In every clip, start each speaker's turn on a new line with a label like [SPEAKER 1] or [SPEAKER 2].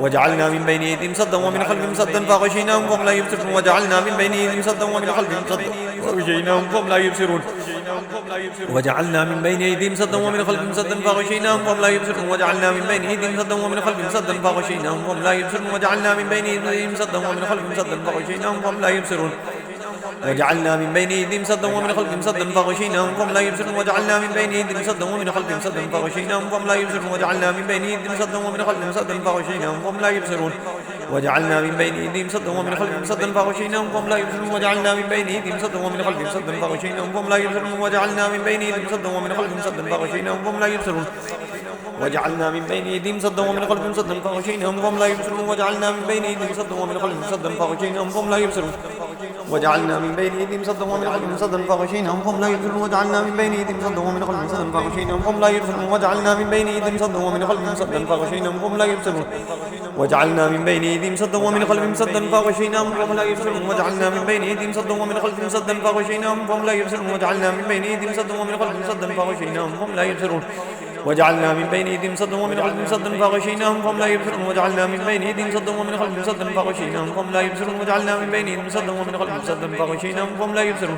[SPEAKER 1] وجعلنا من بين أيديهم سدا ومن خلفهم سدا فغشيناهم فهم لا يبصرون وجعلنا من بين أيديهم سدا ومن خلفهم سدا فغشيناهم فهم لا يبصرون وجعلنا من بين أيديهم سدا ومن خلفهم سدا فغشيناهم فهم لا يبصرون وجعلنا من بين أيديهم سدا ومن خلفهم سدا فغشيناهم فهم لا يبصرون وجعلنا من بين أيديهم سدا ومن خلفهم سدا فغشيناهم فهم لا يبصرون وجعلنا من بين أيديهم سدا ومن خلفهم سدا فغشيناهم فهم لا يبصرون وجعلنا من بين أيديهم سدا ومن خلفهم سدا فغشيناهم فهم لا يبصرون وجعلنا من بين أيديهم سدا ومن خلفهم سدا فغشيناهم فهم لا يبصرون وجعلنا من بين أيديهم سدا ومن خلفهم سدا فغشيناهم فهم لا يبصرون وجعلنا من بين أيديهم سدا ومن خلفهم سدا فغشيناهم فهم لا يبصرون وجعلنا من بين أيديهم سدا ومن خلفهم سدا فغشيناهم فهم لا يبصرون وجعلنا من بين أيديهم سدا ومن خلفهم سدا فغشيناهم فهم لا يبصرون وجعلنا من بين أيديهم سدا ومن خلفهم سدا فغشيناهم فهم لا يبصرون وجعلنا من بين أيديهم سدا ومن خلفهم سدا فغشيناهم فهم لا يبصرون وجعلنا من بين أيديهم سدا ومن خلفهم سدا فغشيناهم فهم لا يبصرون وجعلنا من بين أيديهم سدا ومن خلفهم سدا فغشيناهم فهم لا يبصرون وجعلنا من بين أيديهم سدا ومن خلفهم سدا فغشيناهم فهم لا يبصرون وجعلنا من بين أيديهم سدا ومن خلفهم سدا فغشيناهم فهم لا يبصرون وجعلنا من بين أيديهم سدا ومن خلفهم سدا فغشيناهم فهم لا يبصرون وجعلنا من بين أيديهم سدا ومن خلفهم سدا فغشيناهم فهم لا يبصرون وجعلنا من بين أيديهم سدا ومن خلفهم سدا فغشيناهم فهم لا يبصرون وجعلنا من بين أيديهم سدا ومن خلفهم سدا فغشيناهم فهم لا يبصرون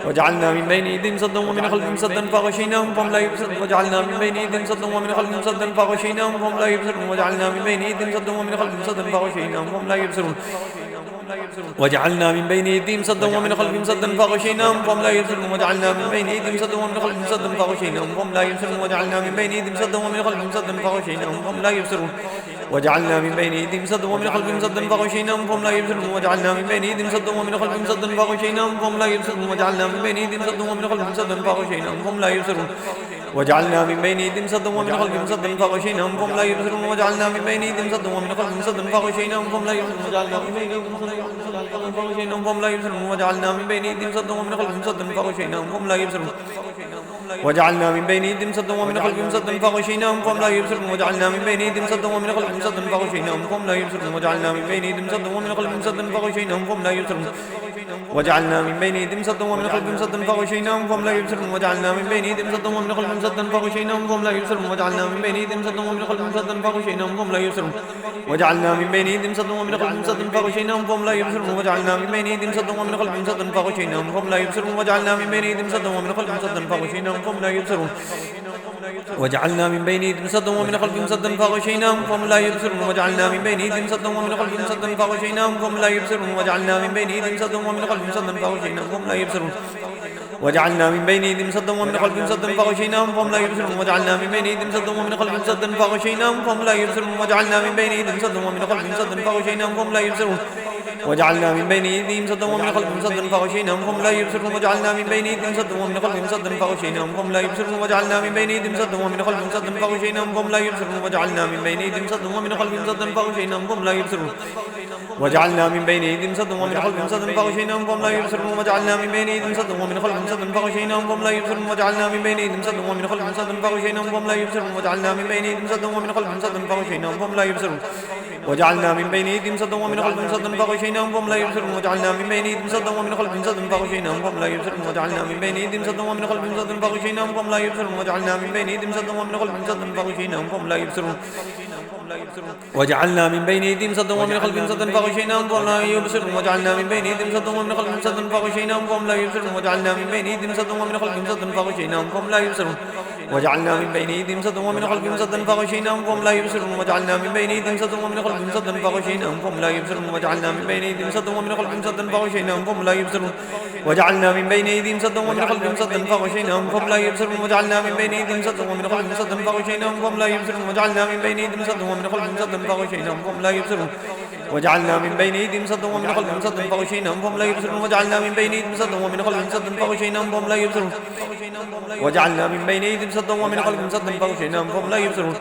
[SPEAKER 1] وجعلنا من بين أيديهم سدا ومن خلفهم سدا فغشيناهم فهم لا يبصرون وجعلنا من بين أيديهم سدا ومن خلفهم سدا فغشيناهم فهم لا يبصرون وجعلنا من بين أيديهم سدا ومن خلفهم سدا فغشيناهم فهم لا يبصرون وجعلنا من بين أيديهم سدا ومن خلفهم سدا فغشيناهم فهم لا يبصرون وجعلنا من بين أيديهم سدا ومن خلفهم سدا فغشيناهم فهم لا يبصرون وجعلنا من بين أيديهم سدا ومن خلفهم سدا فغشيناهم فهم لا يبصرون وجعلنا من بين أيديهم سدا ومن خلفهم سدا فغشيناهم فهم لا يبصرون وجعلنا من بين أيديهم سدا ومن خلفهم سدا فغشيناهم فهم لا يبصرون وجعلنا من بين أيديهم سدا ومن خلفهم سدا فغشيناهم فهم لا يبصرون وجعلنا من بين أيديهم سدا ومن خلفهم سدا فغشيناهم فهم لا يبصرون وجعلنا من بين أيديهم سدا ومن خلفهم سدا فغشيناهم فهم لا يبصرون وجعلنا من بين أيديهم سدا فغشيناهم فهم لا يبصرون وجعلنا من بين أيديهم سدا ومن خلفهم سدا فغشيناهم فهم لا يبصرون وجعلنا من بين أيديهم سدا ومن خلفهم سدا فغشيناهم فهم لا يبصرون وجعلنا من بين أيديهم سدا ومن خلفهم سدا فغشيناهم فهم لا يبصرون وجعلنا من بين أيديهم سدا ومن خلفهم سدا فغشيناهم فهم لا يبصرون وجعلنا من بين أيديهم سدا ومن خلفهم سدا فغشيناهم فهم لا يبصرون وجعلنا من بين أيديهم سدا ومن خلفهم سدا فغشيناهم فهم لا يبصرون وجعلنا من بين أيديهم سدا ومن خلفهم سدا فغشيناهم فهم لا يبصرون وجعلنا من بين أيديهم سدا ومن خلفهم سدا فغشيناهم فهم لا يبصرون وجعلنا من بين أيديهم سدا ومن خلفهم سدا فغشيناهم فهم لا يبصرون وجعلنا من بين أيديهم سدا ومن خلفهم سدا فغشيناهم فهم لا يبصرون وجعلنا من بين أيديهم سدا ومن خلفهم سدا فغشيناهم فهم لا يبصرون وجعلنا من بين أيديهم سدا ومن خلفهم سدا فغشيناهم فهم لا يبصرون وجعلنا من بين أيديهم سدا ومن خلفهم سدا فغشيناهم فهم لا يبصرون وجعلنا من بين أيديهم سدا ومن خلفهم سدا فغشيناهم فهم لا يبصرون وجعلنا من بين أيديهم سدا ومن خلفهم سدا فغشيناهم فهم لا يبصرون وجعلنا من بين أيديهم سدا ومن خلفهم سدا فغشيناهم فهم لا يبصرون وجعلنا من بين أيديهم سدا ومن خلفهم سدا فغشيناهم فهم لا يبصرون وجعلنا من بين أيديهم سدا ومن خلفهم سدا فغشيناهم فهم لا يبصرون وجعلنا من بين أيديهم سدا ومن خلفهم سدا فغشيناهم فهم لا يبصرون وجعلنا من بين أيديهم سدا ومن خلفهم سدا فغشيناهم فهم لا يبصرون وجعلنا من بين أيديهم سدا ومن خلفهم سدا فغشيناهم فهم لا يبصرون وجعلنا من بين أيديهم سدا ومن خلفهم سدا فغشيناهم فهم لا يبصرون وجعلنا من بين أيديهم سدا ومن خلفهم سدا فغشيناهم فهم لا يبصرون وجعلنا من بين أيديهم سدا ومن خلفهم سدا فغشيناهم فهم لا يبصرون وجعلنا من بين أيديهم سدا ومن خلفهم سدا فغشيناهم فهم لا يبصرون وجعلنا من بين أيديهم سدا ومن خلفهم سدا فغشيناهم فهم لا يبصرون وجعلنا من بين أيديهم سدا ومن خلفهم سدا فغشيناهم فهم لا يبصرون وجعلنا من بين أيديهم سدا ومن خلفهم سدا فغشيناهم فهم لا يبصرون وجعلنا من بين أيديهم سدا ومن خلفهم سدا فغشيناهم فهم لا يبصرون وجعلنا من بين أيديهم سدا ومن خلفهم سدا فغشيناهم فهم لا يبصرون وجعلنا من بين أيديهم سدا ومن خلفهم سدا فغشيناهم فهم لا يبصرون وجعلنا من بين أيديهم سدا ومن خلفهم سدا فغشيناهم فهم لا يبصرون وجعلنا من بين أيديهم سدا ومن خلفهم سدا فغشيناهم فهم لا يبصرون وجعلنا من بين أيديهم سدا ومن خلفهم سدا فغشيناهم فهم لا يبصرون وجعلنا من بين أيديهم سدا ومن خلفهم سدا فغشيناهم فهم لا يبصرون وجعلنا من بين أيديهم سدا ومن خلفهم سدا فغشيناهم فهم لا يبصرون وجعلنا من بين أيديهم سدا ومن خلفهم سدا فغشيناهم فهم لا يبصرون وجعلنا من بين أيديهم سدا ومن خلفهم سدا فغشيناهم فهم لا يبصرون وجعلنا من بين أيديهم سدا ومن خلفهم سدا فغشيناهم فهم لا يبصرون وجعلنا من بين أيديهم سدا ومن خلفهم سدا فغشيناهم فهم لا يبصرون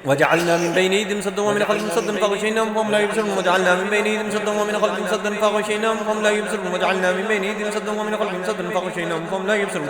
[SPEAKER 1] وجعلنا من بين أيديهم سدا ومن خلفهم سدا فغشيناهم فهم لا يبصرون وجعلنا من بين أيديهم سدا ومن خلفهم سدا فغشيناهم فهم لا يبصرون وجعلنا من بين أيديهم سدا ومن خلفهم سدا فغشيناهم فهم لا يبصرون